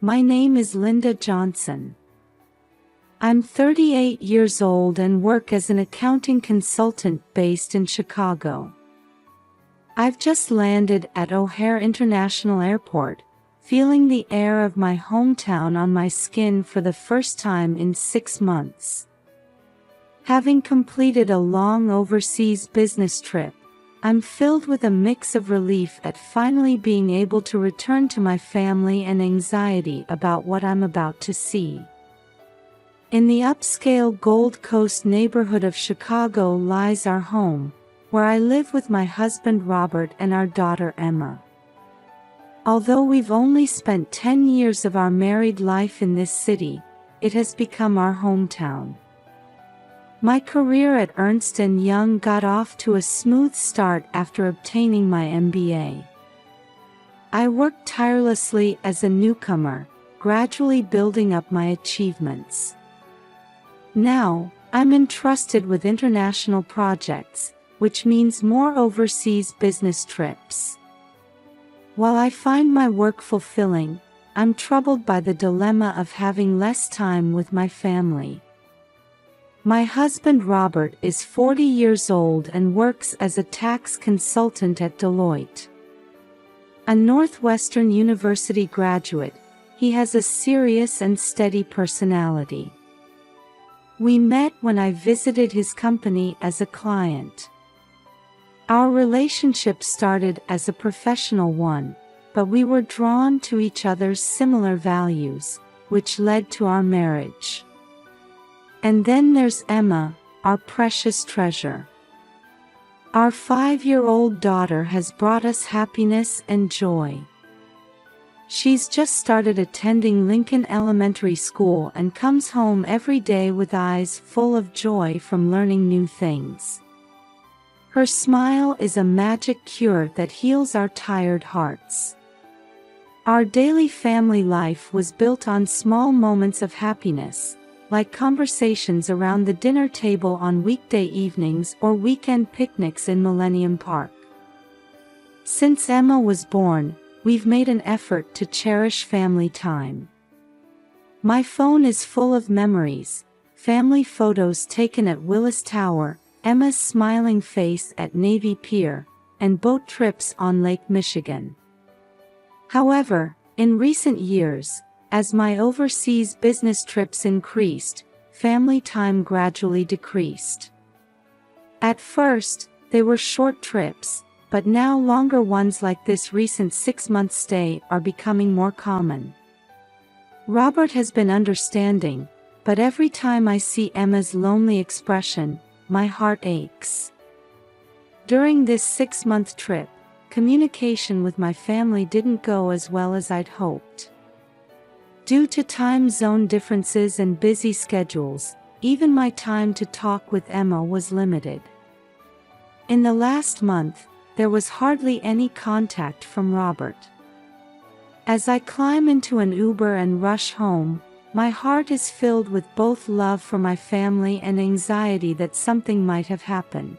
My name is Linda Johnson. I'm 38 years old and work as an accounting consultant based in Chicago. I've just landed at O'Hare International Airport, feeling the air of my hometown on my skin for the first time in 6 months. Having completed a long overseas business trip, I'm filled with a mix of relief at finally being able to return to my family and anxiety about what I'm about to see. In the upscale Gold Coast neighborhood of Chicago lies our home, where I live with my husband Robert and our daughter Emma. Although we've only spent 10 years of our married life in this city, it has become our hometown. My career at Ernst & Young got off to a smooth start after obtaining my MBA. I worked tirelessly as a newcomer, gradually building up my achievements. Now, I'm entrusted with international projects, which means more overseas business trips. While I find my work fulfilling, I'm troubled by the dilemma of having less time with my family. My husband Robert is 40 years old and works as a tax consultant at Deloitte. A Northwestern University graduate, he has a serious and steady personality. We met when I visited his company as a client. Our relationship started as a professional one, but we were drawn to each other's similar values, which led to our marriage. And then there's Emma, our precious treasure. Our 5-year-old daughter has brought us happiness and joy. She's just started attending Lincoln Elementary School and comes home every day with eyes full of joy from learning new things. Her smile is a magic cure that heals our tired hearts. Our daily family life was built on small moments of happiness, like conversations around the dinner table on weekday evenings or weekend picnics in Millennium Park. Since Emma was born, we've made an effort to cherish family time. My phone is full of memories, family photos taken at Willis Tower, Emma's smiling face at Navy Pier, and boat trips on Lake Michigan. However, in recent years, as my overseas business trips increased, family time gradually decreased. At first, they were short trips, but now longer ones like this recent 6-month stay are becoming more common. Robert has been understanding, but every time I see Emma's lonely expression, my heart aches. During this 6-month trip, communication with my family didn't go as well as I'd hoped. Due to time zone differences and busy schedules, even my time to talk with Emma was limited. In the last month, there was hardly any contact from Robert. As I climb into an Uber and rush home, my heart is filled with both love for my family and anxiety that something might have happened.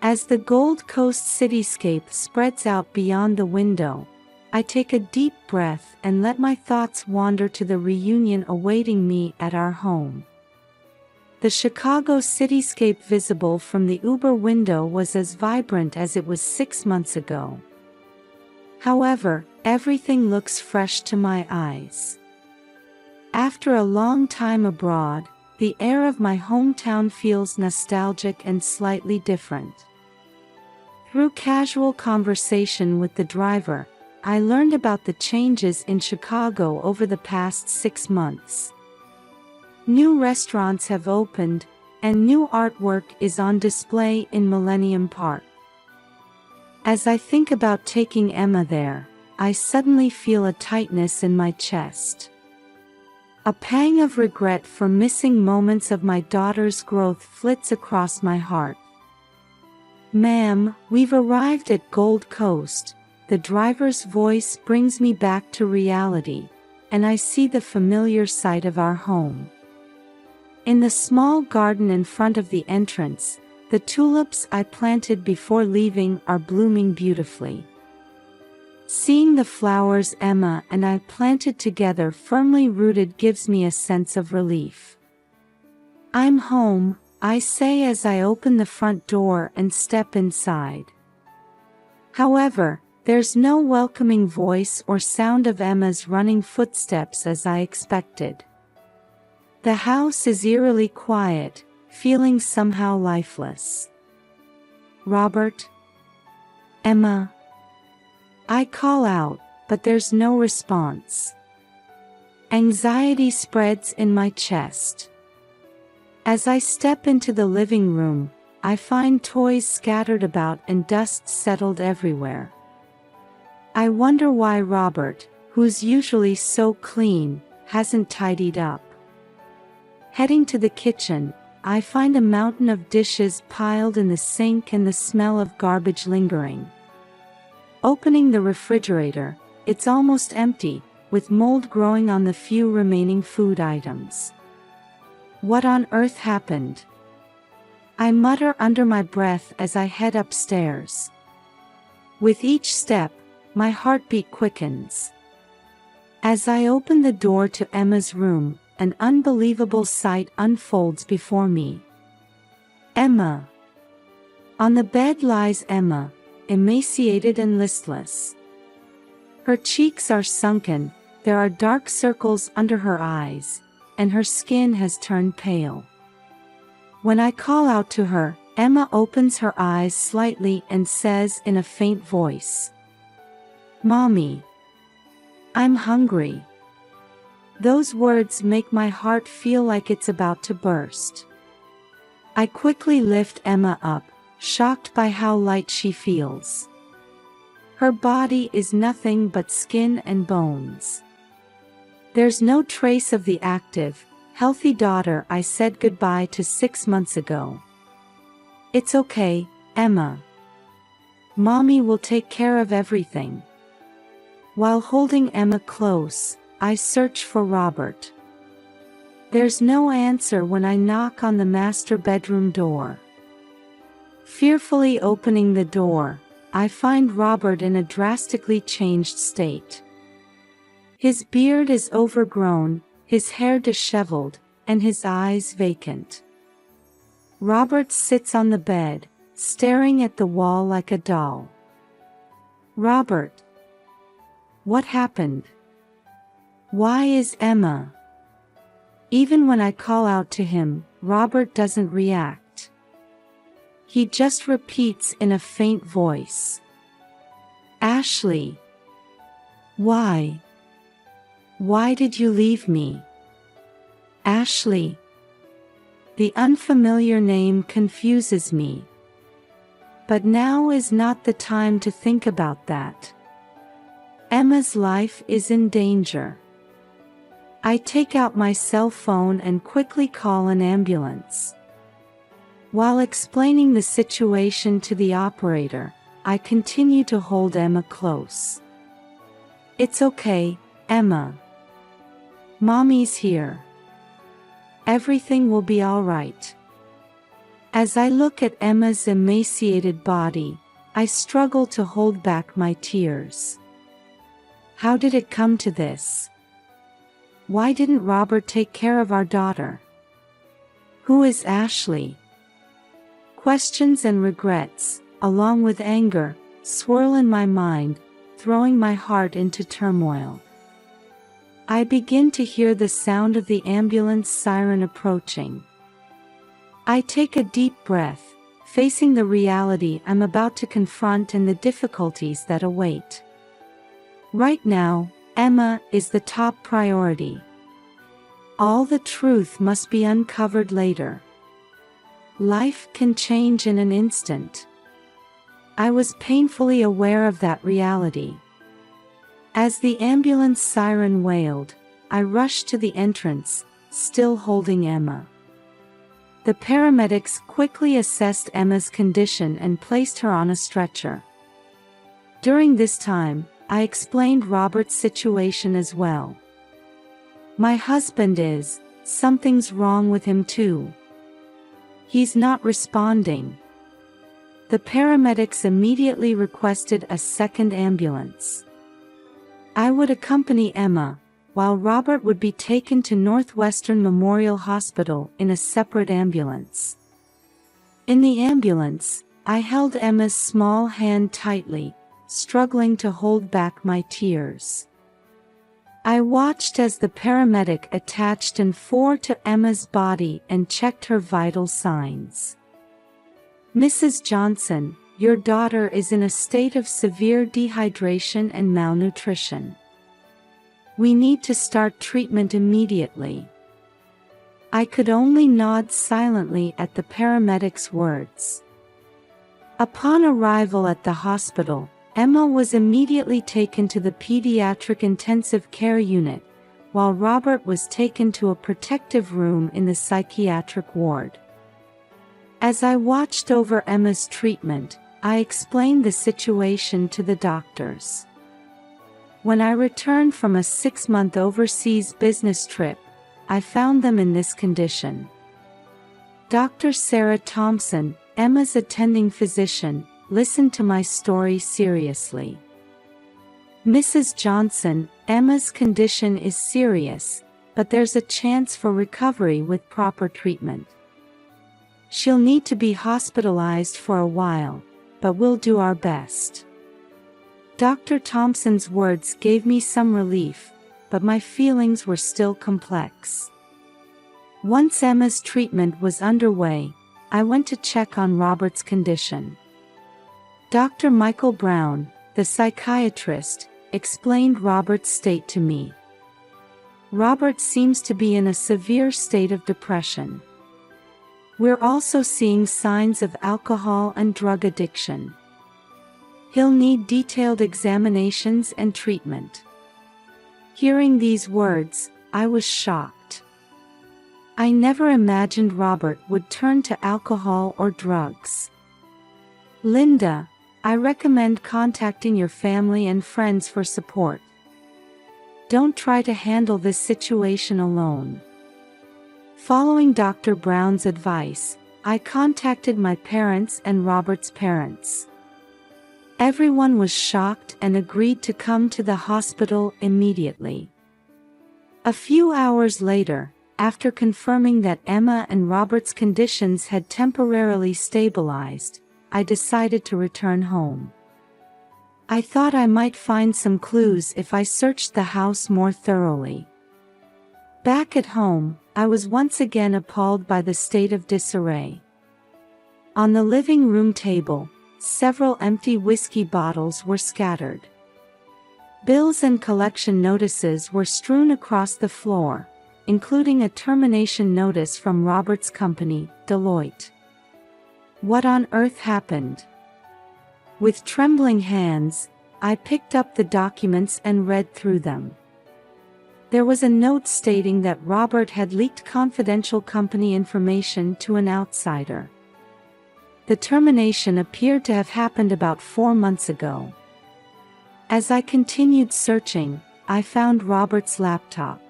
As the Gold Coast cityscape spreads out beyond the window, I take a deep breath and let my thoughts wander to the reunion awaiting me at our home. The Chicago cityscape visible from the Uber window was as vibrant as it was 6 months ago. However, everything looks fresh to my eyes. After a long time abroad, the air of my hometown feels nostalgic and slightly different. Through casual conversation with the driver, I learned about the changes in Chicago over the past 6 months. New restaurants have opened, and new artwork is on display in Millennium Park. As I think about taking Emma there, I suddenly feel a tightness in my chest. A pang of regret for missing moments of my daughter's growth flits across my heart. "Ma'am, we've arrived at Gold Coast." The driver's voice brings me back to reality, and I see the familiar sight of our home. In the small garden in front of the entrance, the tulips I planted before leaving are blooming beautifully. Seeing the flowers Emma and I planted together firmly rooted gives me a sense of relief. "I'm home," I say as I open the front door and step inside. However, there's no welcoming voice or sound of Emma's running footsteps as I expected. The house is eerily quiet, feeling somehow lifeless. "Robert? Emma?" I call out, but there's no response. Anxiety spreads in my chest. As I step into the living room, I find toys scattered about and dust settled everywhere. I wonder why Robert, who's usually so clean, hasn't tidied up. Heading to the kitchen, I find a mountain of dishes piled in the sink and the smell of garbage lingering. Opening the refrigerator, it's almost empty, with mold growing on the few remaining food items. What on earth happened? I mutter under my breath as I head upstairs. With each step, my heartbeat quickens. As I open the door to Emma's room, an unbelievable sight unfolds before me. Emma. On the bed lies Emma, emaciated and listless. Her cheeks are sunken, there are dark circles under her eyes, and her skin has turned pale. When I call out to her, Emma opens her eyes slightly and says in a faint voice, "Mommy, I'm hungry." Those words make my heart feel like it's about to burst. I quickly lift Emma up, shocked by how light she feels. Her body is nothing but skin and bones. There's no trace of the active, healthy daughter I said goodbye to 6 months ago. "It's okay, Emma. Mommy will take care of everything." While holding Emma close, I search for Robert. There's no answer when I knock on the master bedroom door. Fearfully opening the door, I find Robert in a drastically changed state. His beard is overgrown, his hair disheveled, and his eyes vacant. Robert sits on the bed, staring at the wall like a doll. "Robert. What happened? Why is Emma?" Even when I call out to him, Robert doesn't react. He just repeats in a faint voice, "Ashley. Why? Why did you leave me?" Ashley. The unfamiliar name confuses me. But now is not the time to think about that. Emma's life is in danger. I take out my cell phone and quickly call an ambulance. While explaining the situation to the operator, I continue to hold Emma close. "It's okay, Emma. Mommy's here. Everything will be all right." As I look at Emma's emaciated body, I struggle to hold back my tears. How did it come to this? Why didn't Robert take care of our daughter? Who is Ashley? Questions and regrets, along with anger, swirl in my mind, throwing my heart into turmoil. I begin to hear the sound of the ambulance siren approaching. I take a deep breath, facing the reality I'm about to confront and the difficulties that await. Right now, Emma is the top priority. All the truth must be uncovered later. Life can change in an instant. I was painfully aware of that reality. As the ambulance siren wailed, I rushed to the entrance, still holding Emma. The paramedics quickly assessed Emma's condition and placed her on a stretcher. During this time, I explained Robert's situation as well. "My husband is, something's wrong with him too. He's not responding." The paramedics immediately requested a second ambulance. I would accompany Emma, while Robert would be taken to Northwestern Memorial Hospital in a separate ambulance. In the ambulance, I held Emma's small hand tightly, struggling to hold back my tears. I watched as the paramedic attached an IV to Emma's body and checked her vital signs. "Mrs. Johnson, your daughter is in a state of severe dehydration and malnutrition. We need to start treatment immediately." I could only nod silently at the paramedic's words. Upon arrival at the hospital, Emma was immediately taken to the pediatric intensive care unit, while Robert was taken to a protective room in the psychiatric ward. As I watched over Emma's treatment, I explained the situation to the doctors. When I returned from a 6-month overseas business trip, I found them in this condition. Dr. Sarah Thompson, Emma's attending physician, listened to my story seriously. "Mrs. Johnson, Emma's condition is serious, but there's a chance for recovery with proper treatment. She'll need to be hospitalized for a while, but we'll do our best." Dr. Thompson's words gave me some relief, but my feelings were still complex. Once Emma's treatment was underway, I went to check on Robert's condition. Dr. Michael Brown, the psychiatrist, explained Robert's state to me. "Robert seems to be in a severe state of depression. We're also seeing signs of alcohol and drug addiction. He'll need detailed examinations and treatment." Hearing these words, I was shocked. I never imagined Robert would turn to alcohol or drugs. "Linda, I recommend contacting your family and friends for support. Don't try to handle this situation alone." Following Dr. Brown's advice, I contacted my parents and Robert's parents. Everyone was shocked and agreed to come to the hospital immediately. A few hours later, after confirming that Emma and Robert's conditions had temporarily stabilized, I decided to return home. I thought I might find some clues if I searched the house more thoroughly. Back at home, I was once again appalled by the state of disarray. On the living room table, several empty whiskey bottles were scattered. Bills and collection notices were strewn across the floor, including a termination notice from Robert's company, Deloitte. What on earth happened? With trembling hands, I picked up the documents and read through them. There was a note stating that Robert had leaked confidential company information to an outsider. The termination appeared to have happened about 4 months ago. As I continued searching, I found Robert's laptop.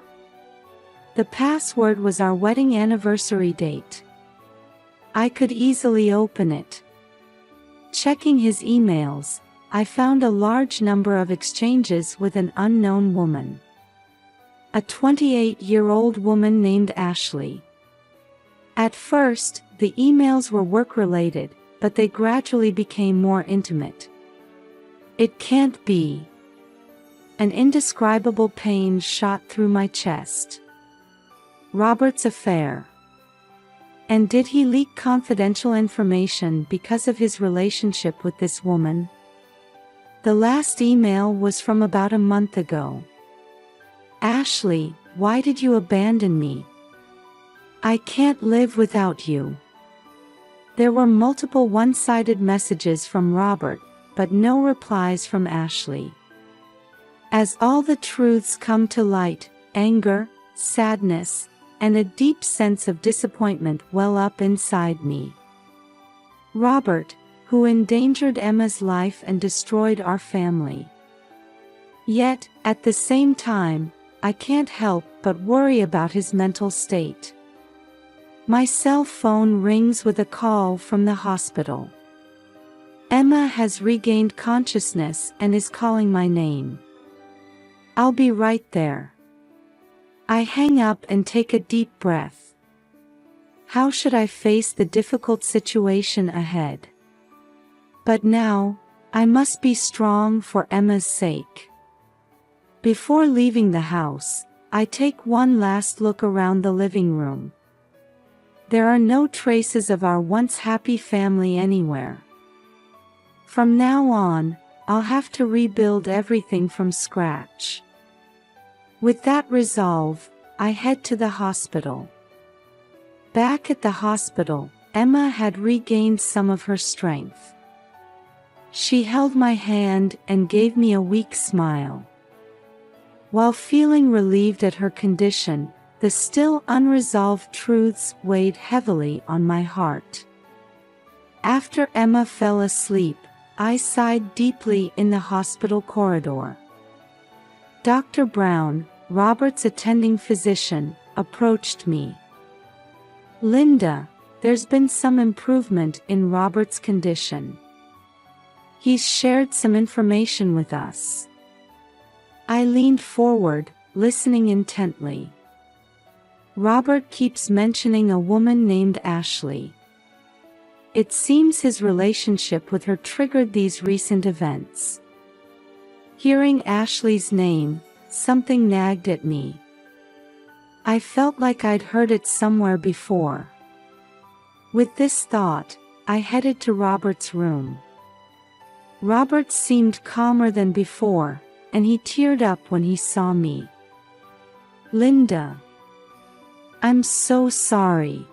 The password was our wedding anniversary date. I could easily open it. Checking his emails, I found a large number of exchanges with an unknown woman. A 28-year-old woman named Ashley. At first, the emails were work-related, but they gradually became more intimate. It can't be. An indescribable pain shot through my chest. Robert's affair. And did he leak confidential information because of his relationship with this woman? The last email was from about a month ago. "Ashley, why did you abandon me? I can't live without you." There were multiple one-sided messages from Robert, but no replies from Ashley. As all the truths come to light, anger, sadness, and a deep sense of disappointment well up inside me. Robert, who endangered Emma's life and destroyed our family. Yet, at the same time, I can't help but worry about his mental state. My cell phone rings with a call from the hospital. Emma has regained consciousness and is calling my name. I'll be right there. I hang up and take a deep breath. How should I face the difficult situation ahead? But now, I must be strong for Emma's sake. Before leaving the house, I take one last look around the living room. There are no traces of our once happy family anywhere. From now on, I'll have to rebuild everything from scratch. With that resolve, I head to the hospital. Back at the hospital, Emma had regained some of her strength. She held my hand and gave me a weak smile. While feeling relieved at her condition, the still unresolved truths weighed heavily on my heart. After Emma fell asleep, I sighed deeply in the hospital corridor. Dr. Brown, Robert's attending physician, approached me. "Linda, there's been some improvement in Robert's condition. He's shared some information with us." I leaned forward, listening intently. "Robert keeps mentioning a woman named Ashley. It seems his relationship with her triggered these recent events." Hearing Ashley's name, something nagged at me. I felt like I'd heard it somewhere before. With this thought, I headed to Robert's room. Robert seemed calmer than before, and he teared up when he saw me. "Linda, I'm so sorry."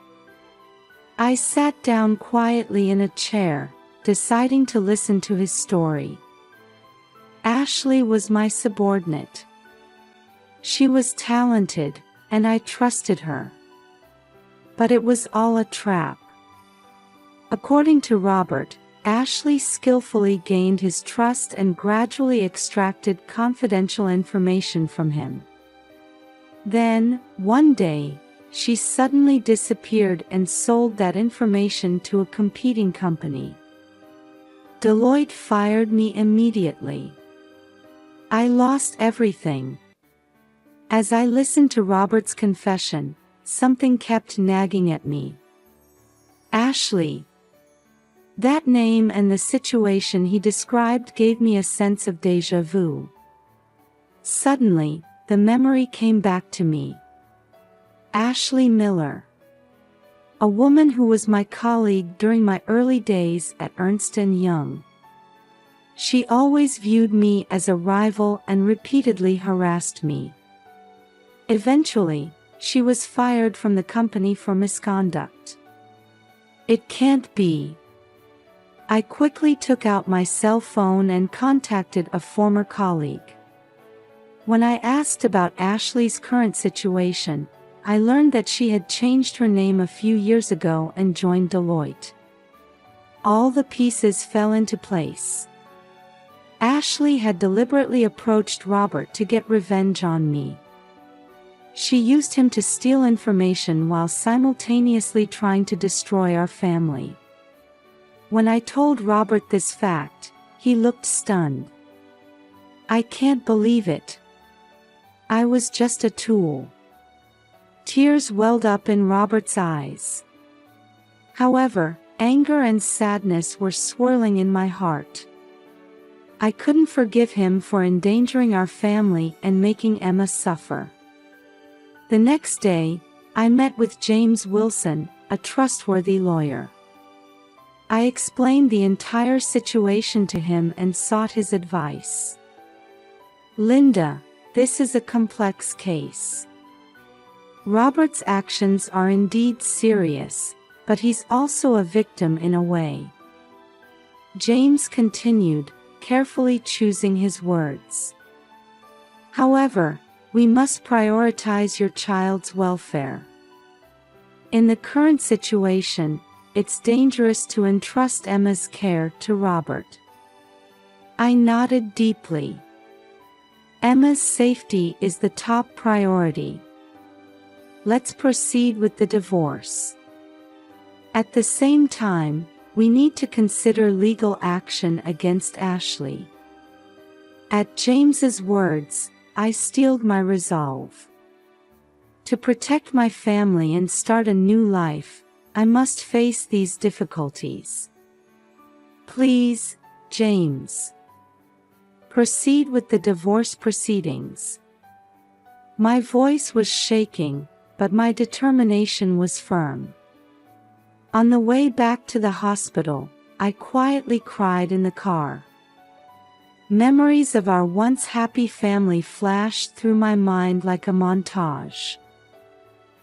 I sat down quietly in a chair, deciding to listen to his story. Ashley was my subordinate. She was talented, and I trusted her. But it was all a trap. According to Robert, Ashley skillfully gained his trust and gradually extracted confidential information from him. Then, one day, she suddenly disappeared and sold that information to a competing company. Deloitte fired me immediately. I lost everything. As I listened to Robert's confession, something kept nagging at me. Ashley. That name and the situation he described gave me a sense of déjà vu. Suddenly, the memory came back to me. Ashley Miller. A woman who was my colleague during my early days at Ernst & Young. She always viewed me as a rival and repeatedly harassed me. Eventually, she was fired from the company for misconduct. It can't be. I quickly took out my cell phone and contacted a former colleague. When I asked about Ashley's current situation, I learned that she had changed her name a few years ago and joined Deloitte. All the pieces fell into place. Ashley had deliberately approached Robert to get revenge on me. She used him to steal information while simultaneously trying to destroy our family. When I told Robert this fact, he looked stunned. "I can't believe it. I was just a tool." Tears welled up in Robert's eyes. However, anger and sadness were swirling in my heart. I couldn't forgive him for endangering our family and making Emma suffer. The next day, I met with James Wilson, a trustworthy lawyer. I explained the entire situation to him and sought his advice. "Linda, this is a complex case. Robert's actions are indeed serious, but he's also a victim in a way." James continued, carefully choosing his words. "However, we must prioritize your child's welfare. In the current situation, it's dangerous to entrust Emma's care to Robert." I nodded deeply. Emma's safety is the top priority. Let's proceed with the divorce. At the same time, we need to consider legal action against Ashley. At James's words, I steeled my resolve. To protect my family and start a new life, I must face these difficulties. Please, James. Proceed with the divorce proceedings. My voice was shaking, but my determination was firm. On the way back to the hospital, I quietly cried in the car. Memories of our once happy family flashed through my mind like a montage.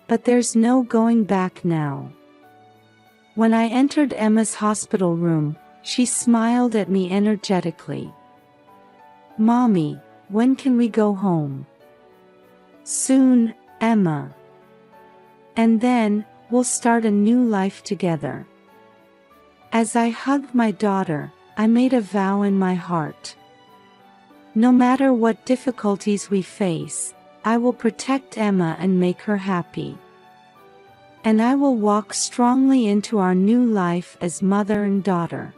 But there's no going back now. When I entered Emma's hospital room, she smiled at me energetically. "Mommy, when can we go home?" "Soon, Emma. And then, we'll start a new life together." As I hugged my daughter, I made a vow in my heart. No matter what difficulties we face, I will protect Emma and make her happy. And I will walk strongly into our new life as mother and daughter.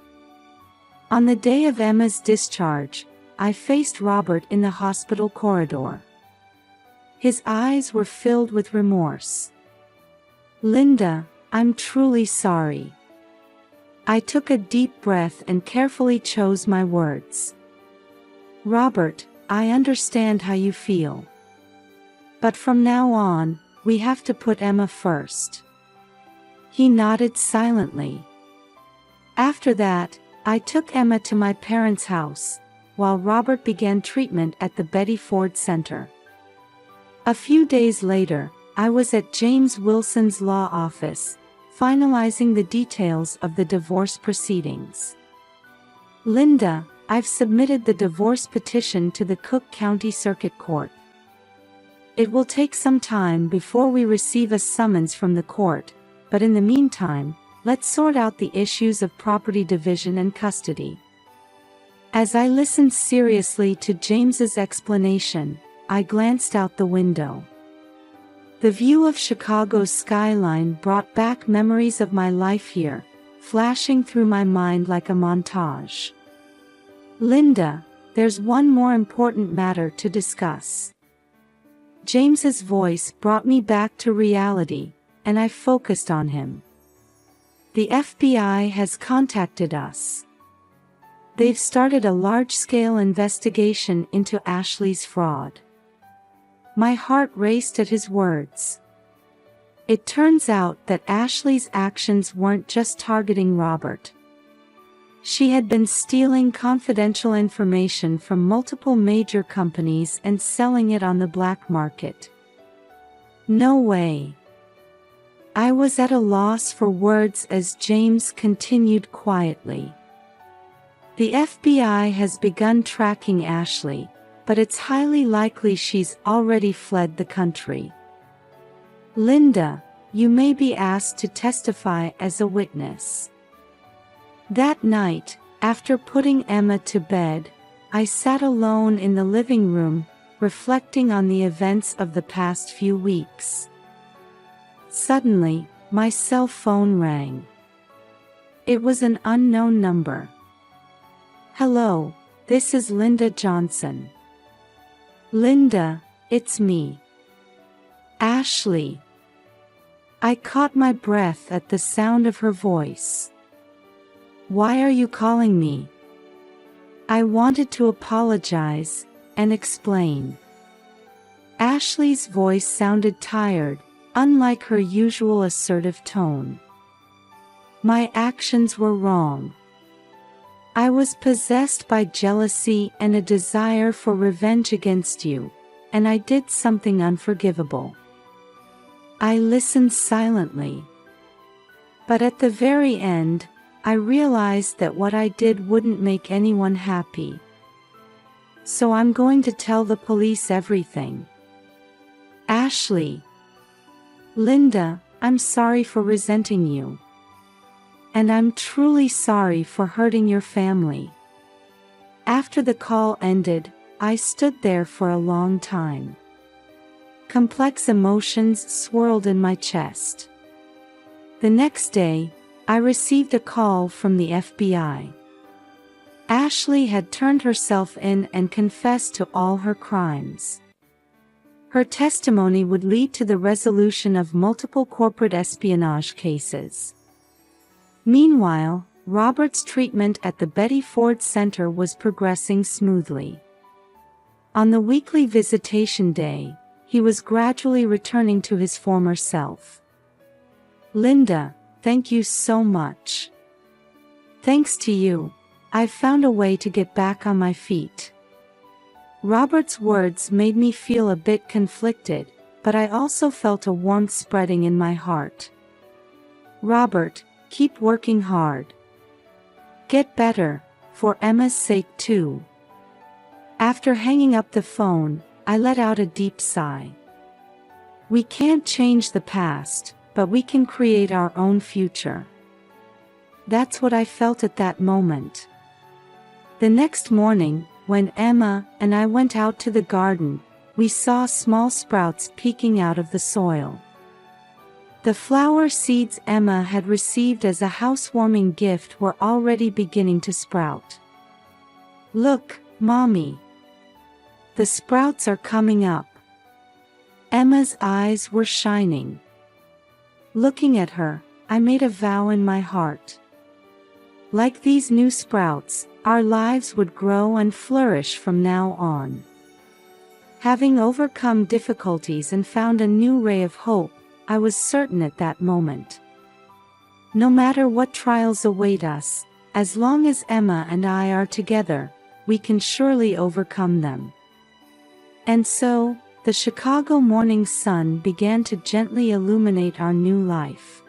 On the day of Emma's discharge, I faced Robert in the hospital corridor. His eyes were filled with remorse. "Linda, I'm truly sorry." I took a deep breath and carefully chose my words. "Robert, I understand how you feel. But from now on, we have to put Emma first." He nodded silently. After that, I took Emma to my parents' house, while Robert began treatment at the Betty Ford Center. A few days later, I was at James Wilson's law office, finalizing the details of the divorce proceedings. "Linda, I've submitted the divorce petition to the Cook County Circuit Court. It will take some time before we receive a summons from the court, but in the meantime, let's sort out the issues of property division and custody." As I listened seriously to James's explanation, I glanced out the window. The view of Chicago's skyline brought back memories of my life here, flashing through my mind like a montage. "Linda, there's one more important matter to discuss." James's voice brought me back to reality, and I focused on him. "The FBI has contacted us. They've started a large-scale investigation into Ashley's fraud." My heart raced at his words. It turns out that Ashley's actions weren't just targeting Robert. She had been stealing confidential information from multiple major companies and selling it on the black market. No way. I was at a loss for words as James continued quietly. "The FBI has begun tracking Ashley, but it's highly likely she's already fled the country. Linda, you may be asked to testify as a witness." That night, after putting Emma to bed, I sat alone in the living room, reflecting on the events of the past few weeks. Suddenly, my cell phone rang. It was an unknown number. "Hello, this is Linda Johnson." "Linda, it's me. Ashley." I caught my breath at the sound of her voice. "Why are you calling me?" I wanted to apologize and explain. Ashley's voice sounded tired, unlike her usual assertive tone. "My actions were wrong. I was possessed by jealousy and a desire for revenge against you, and I did something unforgivable." I listened silently. But at the very end, I realized that what I did wouldn't make anyone happy. "So I'm going to tell the police everything." "Ashley." "Linda, I'm sorry for resenting you. And I'm truly sorry for hurting your family." After the call ended, I stood there for a long time. Complex emotions swirled in my chest. The next day, I received a call from the FBI. Ashley had turned herself in and confessed to all her crimes. Her testimony would lead to the resolution of multiple corporate espionage cases. Meanwhile, Robert's treatment at the Betty Ford Center was progressing smoothly. On the weekly visitation day, he was gradually returning to his former self. "Linda, thank you so much. Thanks to you, I've found a way to get back on my feet." Robert's words made me feel a bit conflicted, but I also felt a warmth spreading in my heart. "Robert, keep working hard. Get better, for Emma's sake too." After hanging up the phone, I let out a deep sigh. We can't change the past, but we can create our own future. That's what I felt at that moment. The next morning, when Emma and I went out to the garden, we saw small sprouts peeking out of the soil. The flower seeds Emma had received as a housewarming gift were already beginning to sprout. "Look, Mommy. The sprouts are coming up." Emma's eyes were shining. Looking at her, I made a vow in my heart. Like these new sprouts, our lives would grow and flourish from now on. Having overcome difficulties and found a new ray of hope, I was certain at that moment. No matter what trials await us, as long as Emma and I are together, we can surely overcome them. And so, the Chicago morning sun began to gently illuminate our new life.